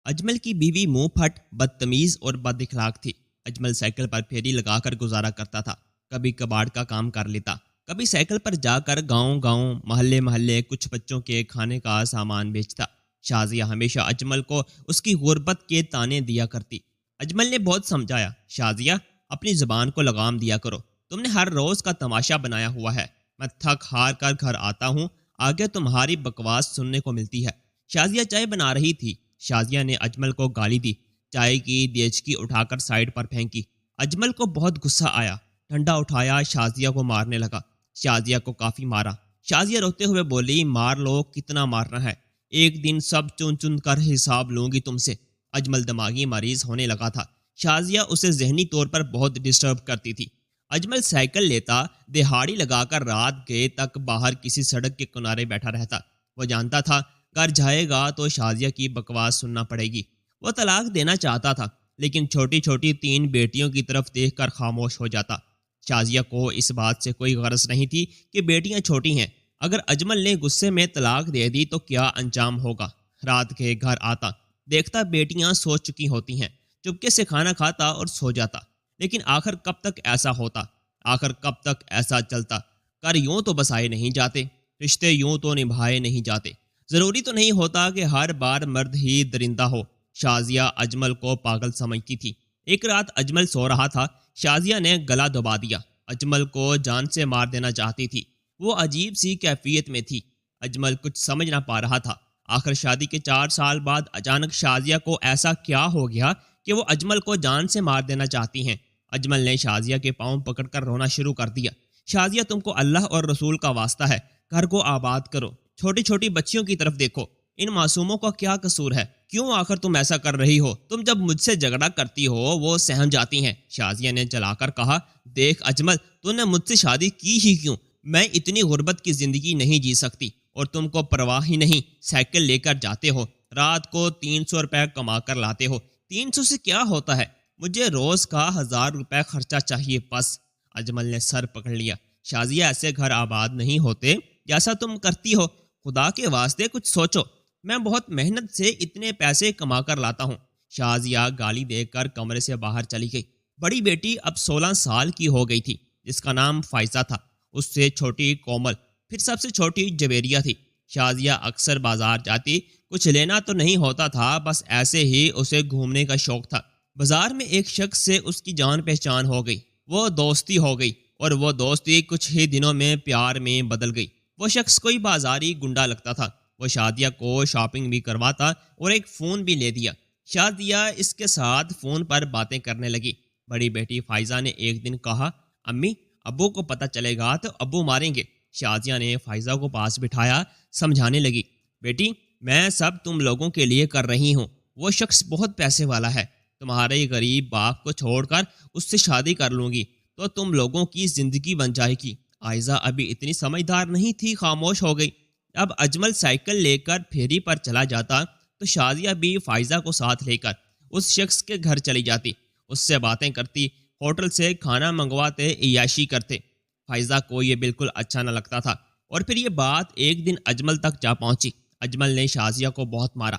اجمل کی بیوی منہ پھٹ بدتمیز اور بد اخلاق تھی۔ اجمل سائیکل پر پھیری لگا کر گزارا کرتا تھا، کبھی کباڑ کا کام کر لیتا، کبھی سائیکل پر جا کر گاؤں گاؤں محلے محلے کچھ بچوں کے کھانے کا سامان بیچتا۔ شازیہ ہمیشہ اجمل کو اس کی غربت کے تانے دیا کرتی۔ اجمل نے بہت سمجھایا، شازیہ اپنی زبان کو لگام دیا کرو، تم نے ہر روز کا تماشا بنایا ہوا ہے، میں تھک ہار کر گھر آتا ہوں، آگے تمہاری بکواس سننے کو ملتی ہے۔ شازیہ چائے بنا رہی تھی، شازیہ نے اجمل کو گالی دی، چائے کی دیچکی اٹھا کر سائڈ پر پھینکی۔ اجمل کو بہت غصہ آیا، ڈنڈا اٹھایا، شازیہ کو مارنے لگا۔ شازیہ کو کافی مارا۔ شازیہ روتے ہوئے بولی، مار لو، کتنا مارنا ہے، ایک دن سب چن چن کر حساب لوں گی تم سے۔ اجمل دماغی مریض ہونے لگا تھا، شازیہ اسے ذہنی طور پر بہت ڈسٹرب کرتی تھی۔ اجمل سائیکل لیتا، دہاڑی لگا کر رات گئے تک باہر کسی سڑک کے کنارے بیٹھا رہتا۔ وہ جانتا تھا گھر جائے گا تو شازیہ کی بکواس سننا پڑے گی۔ وہ طلاق دینا چاہتا تھا، لیکن چھوٹی چھوٹی 3 بیٹیوں کی طرف دیکھ کر خاموش ہو جاتا۔ شازیہ کو اس بات سے کوئی غرض نہیں تھی کہ بیٹیاں چھوٹی ہیں، اگر اجمل نے غصے میں طلاق دے دی تو کیا انجام ہوگا۔ رات کے گھر آتا، دیکھتا بیٹیاں سو چکی ہوتی ہیں، چپکے سے کھانا کھاتا اور سو جاتا۔ لیکن آخر کب تک ایسا ہوتا، آخر کب تک ایسا چلتا؟ کر یوں تو بسائے نہیں جاتے، رشتے یوں تو نبھائے نہیں جاتے، ضروری تو نہیں ہوتا کہ ہر بار مرد ہی درندہ ہو۔ شازیہ اجمل کو پاگل سمجھتی تھی۔ ایک رات اجمل سو رہا تھا، شازیہ نے گلا دبا دیا، اجمل کو جان سے مار دینا چاہتی تھی۔ وہ عجیب سی کیفیت میں تھی، اجمل کچھ سمجھ نہ پا رہا تھا۔ آخر شادی کے 4 سال بعد اچانک شازیہ کو ایسا کیا ہو گیا کہ وہ اجمل کو جان سے مار دینا چاہتی ہیں۔ اجمل نے شازیہ کے پاؤں پکڑ کر رونا شروع کر دیا۔ شازیہ، تم کو اللہ اور رسول کا واسطہ ہے، گھر کو آباد کرو، چھوٹی چھوٹی بچیوں کی طرف دیکھو، ان معصوموں کا کیا قصور ہے، کیوں آخر تم ایسا کر رہی ہو؟ تم جب مجھ سے جھگڑا کرتی ہو وہ سہم جاتی ہیں۔ شازیہ نے چلا کر کہا، دیکھ اجمل، تم نے مجھ سے شادی کی ہی کیوں؟ میں اتنی غربت کی زندگی نہیں جی سکتی، اور تم کو پرواہ ہی نہیں، سائیکل لے کر جاتے ہو، رات کو 300 روپے کما کر لاتے ہو، 300 سے کیا ہوتا ہے، مجھے روز کا 1000 روپے خرچہ چاہیے بس۔ اجمل نے سر پکڑ لیا، شازیہ ایسے گھر آباد نہیں ہوتے جیسا تم کرتی ہو، خدا کے واسطے کچھ سوچو، میں بہت محنت سے اتنے پیسے کما کر لاتا ہوں۔ شازیہ گالی دے کر کمرے سے باہر چلی گئی۔ بڑی بیٹی اب 16 سال کی ہو گئی تھی، جس کا نام فائزہ تھا، اس سے چھوٹی کومل، پھر سب سے چھوٹی جویریہ تھی۔ شازیہ اکثر بازار جاتی، کچھ لینا تو نہیں ہوتا تھا، بس ایسے ہی اسے گھومنے کا شوق تھا۔ بازار میں ایک شخص سے اس کی جان پہچان ہو گئی، وہ دوستی ہو گئی، اور وہ دوستی کچھ ہی دنوں میں پیار میں بدل گئی۔ وہ شخص کوئی بازاری گنڈا لگتا تھا، وہ شازیہ کو شاپنگ بھی کرواتا اور ایک فون بھی لے دیا۔ شازیہ اس کے ساتھ فون پر باتیں کرنے لگی۔ بڑی بیٹی فائزہ نے ایک دن کہا، امی، ابو کو پتہ چلے گا تو ابو ماریں گے۔ شازیہ نے فائزہ کو پاس بٹھایا، سمجھانے لگی، بیٹی، میں سب تم لوگوں کے لیے کر رہی ہوں، وہ شخص بہت پیسے والا ہے، تمہارے غریب باپ کو چھوڑ کر اس سے شادی کر لوں گی تو تم لوگوں کی زندگی بن جائے گی۔ فائزہ ابھی اتنی سمجھدار نہیں تھی، خاموش ہو گئی۔ اب اجمل سائیکل لے کر پھیری پر چلا جاتا تو شازیہ بھی فائزہ کو ساتھ لے کر اس شخص کے گھر چلی جاتی، اس سے باتیں کرتی، ہوٹل سے کھانا منگواتے، عیاشی کرتے۔ فائزہ کو یہ بالکل اچھا نہ لگتا تھا، اور پھر یہ بات ایک دن اجمل تک جا پہنچی۔ اجمل نے شازیہ کو بہت مارا،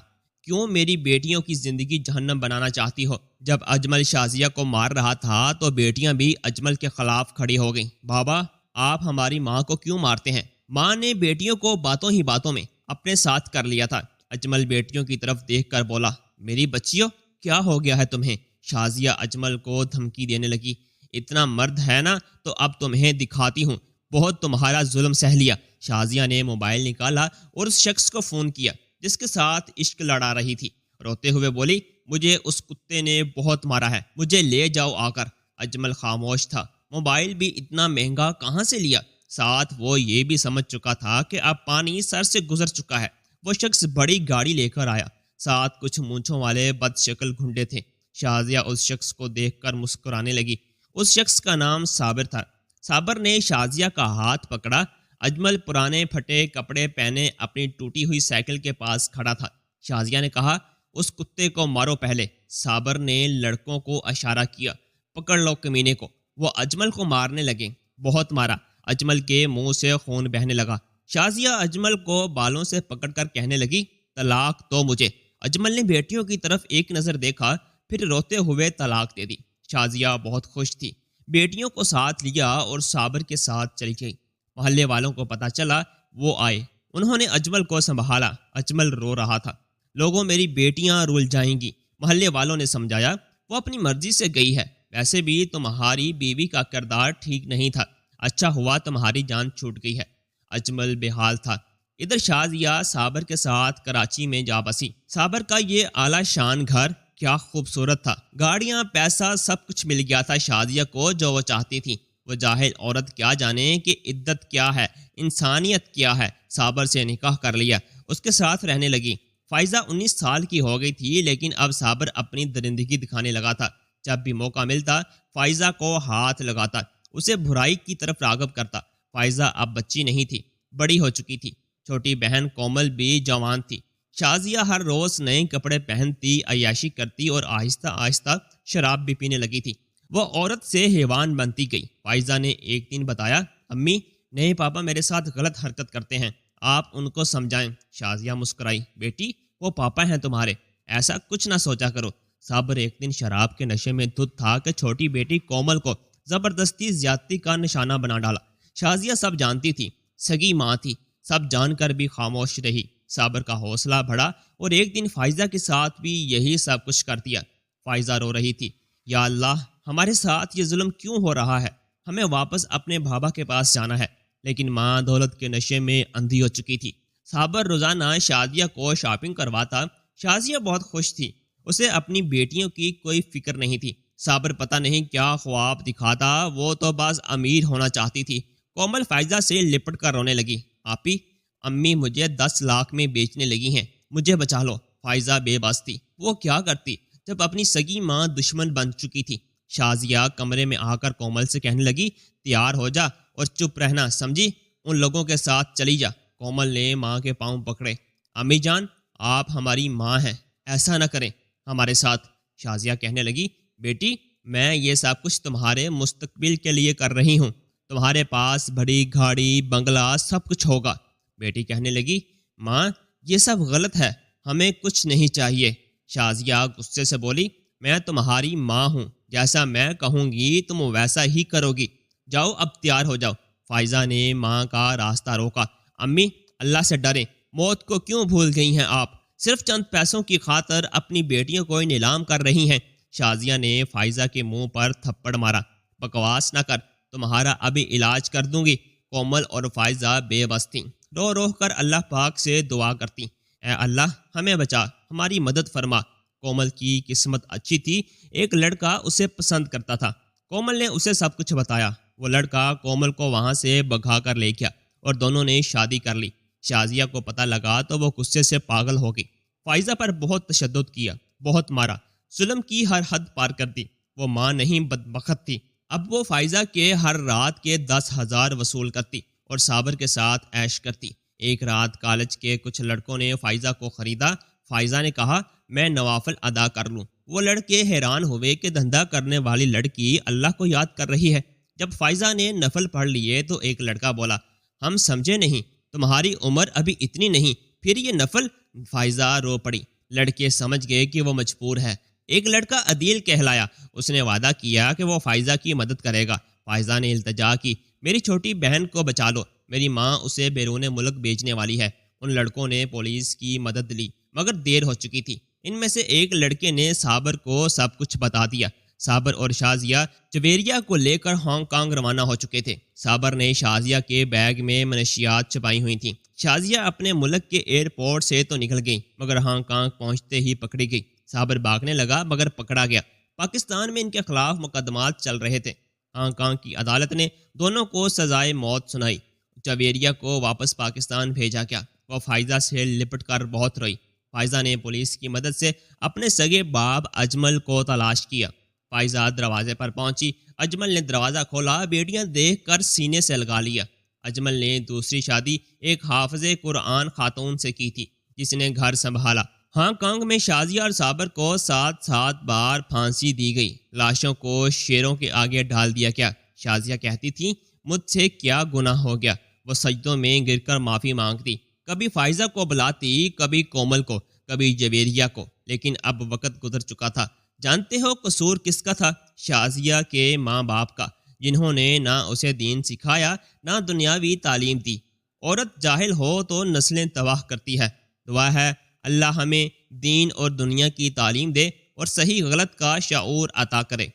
کیوں میری بیٹیوں کی زندگی جہنم بنانا چاہتی ہو؟ جب اجمل شازیہ کو مار رہا تھا تو بیٹیاں بھی اجمل کے خلاف کھڑی ہو گئیں۔ بابا، آپ ہماری ماں کو کیوں مارتے ہیں؟ ماں نے بیٹیوں کو باتوں ہی باتوں میں اپنے ساتھ کر لیا تھا۔ اجمل بیٹیوں کی طرف دیکھ کر بولا، میری بچیوں، کیا ہو گیا ہے تمہیں؟ شازیہ اجمل کو دھمکی دینے لگی، اتنا مرد ہے نا تو اب تمہیں دکھاتی ہوں، بہت تمہارا ظلم سہ لیا۔ شازیہ نے موبائل نکالا اور اس شخص کو فون کیا جس کے ساتھ عشق لڑا رہی تھی، روتے ہوئے بولی، مجھے اس کتے نے بہت مارا ہے، مجھے لے جاؤ آ کر۔ اجمل خاموش تھا، موبائل بھی اتنا مہنگا کہاں سے لیا؟ ساتھ وہ یہ بھی سمجھ چکا تھا کہ اب پانی سر سے گزر چکا ہے۔ وہ شخص بڑی گاڑی لے کر آیا، ساتھ کچھ مونچھوں والے بد شکل گھنڈے تھے۔ شازیہ اس شخص کو دیکھ کر مسکرانے لگی۔ اس شخص کا نام صابر تھا۔ صابر نے شازیہ کا ہاتھ پکڑا۔ اجمل پرانے پھٹے کپڑے پہنے اپنی ٹوٹی ہوئی سائیکل کے پاس کھڑا تھا۔ شازیہ نے کہا، اس کتے کو مارو پہلے۔ صابر نے لڑکوں کو اشارہ کیا، پکڑ لو کمینے کو۔ وہ اجمل کو مارنے لگے، بہت مارا، اجمل کے منہ سے خون بہنے لگا۔ شازیہ اجمل کو بالوں سے پکڑ کر کہنے لگی، طلاق دو مجھے، اجمل نے بیٹیوں کی طرف ایک نظر دیکھا، پھر روتے ہوئے طلاق دے دی۔ شازیہ بہت خوش تھی، بیٹیوں کو ساتھ لیا اور صابر کے ساتھ چلی گئی۔ محلے والوں کو پتہ چلا، وہ آئے، انہوں نے اجمل کو سنبھالا۔ اجمل رو رہا تھا۔ لوگوں، میری بیٹیاں رول جائیں گی۔ محلے والوں نے سمجھایا، وہ اپنی مرضی سے گئی ہے، ویسے بھی تمہاری بیوی کا کردار ٹھیک نہیں تھا، اچھا ہوا تمہاری جان چھوٹ گئی ہے۔ اجمل بے حال تھا۔ ادھر شازیہ صابر کے ساتھ کراچی میں جا بسی۔ صابر کا یہ اعلیٰ شان گھر کیا خوبصورت تھا، گاڑیاں، پیسہ، سب کچھ مل گیا تھا شازیہ کو جو وہ چاہتی تھی۔ وہ جاہل عورت کیا جانے کہ عدت کیا ہے، انسانیت کیا ہے۔ صابر سے نکاح کر لیا، اس کے ساتھ رہنے لگی۔ فائزہ 19 سال کی ہو گئی تھی، لیکن اب صابر اپنی درندگی دکھانے لگا تھا۔ جب بھی موقع ملتا فائزہ کو ہاتھ لگاتا، اسے برائی کی طرف راغب کرتا۔ فائزہ اب بچی نہیں تھی، بڑی ہو چکی تھی۔ چھوٹی بہن کومل بھی جوان تھی۔ شازیہ ہر روز نئے کپڑے پہنتی، عیاشی کرتی اور آہستہ آہستہ شراب بھی پینے لگی تھی۔ وہ عورت سے حیوان بنتی گئی۔ فائزہ نے ایک دن بتایا، امی، نئے پاپا میرے ساتھ غلط حرکت کرتے ہیں، آپ ان کو سمجھائیں۔ شازیہ مسکرائی، بیٹی، وہ پاپا ہیں تمہارے، ایسا کچھ نہ سوچا کرو۔ صابر ایک دن شراب کے نشے میں دھت تھا کہ چھوٹی بیٹی کومل کو زبردستی زیادتی کا نشانہ بنا ڈالا۔ شازیہ سب جانتی تھی، سگی ماں تھی، سب جان کر بھی خاموش رہی۔ صابر کا حوصلہ بڑھا اور ایک دن فائزہ کے ساتھ بھی یہی سب کچھ کر دیا۔ فائزہ رو رہی تھی، یا اللہ، ہمارے ساتھ یہ ظلم کیوں ہو رہا ہے؟ ہمیں واپس اپنے بابا کے پاس جانا ہے۔ لیکن ماں دولت کے نشے میں اندھی ہو چکی تھی۔ صابر روزانہ شازیہ کو شاپنگ کرواتا۔ شازیہ بہت خوش تھی، اسے اپنی بیٹیوں کی کوئی فکر نہیں تھی۔ صابر پتہ نہیں کیا خواب دکھاتا، وہ تو بعض امیر ہونا چاہتی تھی۔ کومل فائزہ سے لپٹ کر رونے لگی، آپی، امی مجھے 10 لاکھ میں بیچنے لگی ہیں، مجھے بچا لو۔ فائزہ بے بس تھی، وہ کیا کرتی جب اپنی سگی ماں دشمن بن چکی تھی۔ شازیہ کمرے میں آ کر کومل سے کہنے لگی، تیار ہو جا اور چپ رہنا، سمجھی؟ ان لوگوں کے ساتھ چلی جا۔ کومل نے ماں کے پاؤں پکڑے، امی جان، آپ ہماری ماں ہیں، ایسا نہ کریں ہمارے ساتھ۔ شازیہ کہنے لگی، بیٹی، میں یہ سب کچھ تمہارے مستقبل کے لیے کر رہی ہوں، تمہارے پاس بڑی گاڑی، بنگلہ، سب کچھ ہوگا۔ بیٹی کہنے لگی، ماں، یہ سب غلط ہے، ہمیں کچھ نہیں چاہیے۔ شازیہ غصے سے بولی، میں تمہاری ماں ہوں، جیسا میں کہوں گی تم ویسا ہی کرو گی، جاؤ اب تیار ہو جاؤ۔ فائزہ نے ماں کا راستہ روکا، امی، اللہ سے ڈریں، موت کو کیوں بھول گئی ہیں آپ؟ صرف چند پیسوں کی خاطر اپنی بیٹیوں کو نیلام کر رہی ہیں۔ شازیہ نے فائزہ کے منہ پر تھپڑ مارا، بکواس نہ کر، تمہارا ابھی علاج کر دوں گی۔ کومل اور فائزہ بے بس تھیں، رو رو کر اللہ پاک سے دعا کرتی، اے اللہ، ہمیں بچا، ہماری مدد فرما۔ کومل کی قسمت اچھی تھی، ایک لڑکا اسے پسند کرتا تھا۔ کومل نے اسے سب کچھ بتایا۔ وہ لڑکا کومل کو وہاں سے بھگا کر لے گیا اور دونوں نے شادی کر لی۔ شازیہ کو پتہ لگا تو وہ غصے سے پاگل ہو گئی۔ فائزہ پر بہت تشدد کیا، بہت مارا، ظلم کی ہر حد پار کر دی۔ وہ ماں نہیں، بدبخت تھی۔ اب وہ فائزہ کے ہر رات کے 10,000 وصول کرتی اور صابر کے ساتھ عیش کرتی۔ ایک رات کالج کے کچھ لڑکوں نے فائزہ کو خریدا۔ فائزہ نے کہا، میں نوافل ادا کر لوں۔ وہ لڑکے حیران ہوئے کہ دھندا کرنے والی لڑکی اللہ کو یاد کر رہی ہے۔ جب فائزہ نے نفل پڑھ لیے تو ایک لڑکا بولا، ہم سمجھے نہیں، تمہاری عمر ابھی اتنی نہیں، پھر یہ نفل؟ فائزہ رو پڑی۔ لڑکے سمجھ گئے کہ وہ مجبور ہے۔ ایک لڑکا عدیل کہلایا، اس نے وعدہ کیا کہ وہ فائزہ کی مدد کرے گا۔ فائزہ نے التجا کی، میری چھوٹی بہن کو بچا لو، میری ماں اسے بیرون ملک بھیجنے والی ہے۔ ان لڑکوں نے پولیس کی مدد لی، مگر دیر ہو چکی تھی۔ ان میں سے ایک لڑکے نے صابر کو سب کچھ بتا دیا۔ صابر اور شازیہ جویریہ کو لے کر ہانگ کانگ روانہ ہو چکے تھے۔ صابر نے شازیہ کے بیگ میں منشیات چھپائی ہوئی تھیں۔ شازیہ اپنے ملک کے ایئرپورٹ سے تو نکل گئی، مگر ہانگ کانگ پہنچتے ہی پکڑی گئی۔ صابر بھاگنے لگا مگر پکڑا گیا۔ پاکستان میں ان کے خلاف مقدمات چل رہے تھے۔ ہانگ کانگ کی عدالت نے دونوں کو سزائے موت سنائی۔ جویریہ کو واپس پاکستان بھیجا گیا۔ وہ فائزہ سے لپٹ کر بہت روئی۔ فائزہ نے پولیس کی مدد سے اپنے سگے باپ اجمل کو تلاش کیا۔ فائزہ دروازے پر پہنچی۔ اجمل نے دروازہ کھولا، بیٹیاں دیکھ کر سینے سے لگا لیا۔ اجمل نے دوسری شادی ایک حافظ قرآن خاتون سے کی تھی، جس نے گھر سنبھالا۔ ہانگ کانگ میں شازیہ اور صابر کو 7 بار پھانسی دی گئی، لاشوں کو شیروں کے آگے ڈال دیا گیا۔ شازیہ کہتی تھی، مجھ سے کیا گناہ ہو گیا؟ وہ سجدوں میں گر کر معافی مانگتی، کبھی فائزہ کو بلاتی، کبھی کومل کو۔ کبھی جویریہ کو، لیکن اب وقت گزر چکا تھا۔ جانتے ہو قصور کس کا تھا؟ شازیہ کے ماں باپ کا، جنہوں نے نہ اسے دین سکھایا نہ دنیاوی تعلیم دی۔ عورت جاہل ہو تو نسلیں تباہ کرتی ہے۔ دعا ہے اللہ ہمیں دین اور دنیا کی تعلیم دے اور صحیح غلط کا شعور عطا کرے۔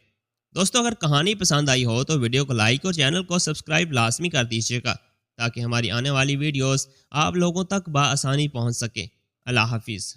دوستو، اگر کہانی پسند آئی ہو تو ویڈیو کو لائک اور چینل کو سبسکرائب لازمی کر دیجیے گا تاکہ ہماری آنے والی ویڈیوز آپ لوگوں تک بآسانی پہنچ سکے۔ اللہ حافظ۔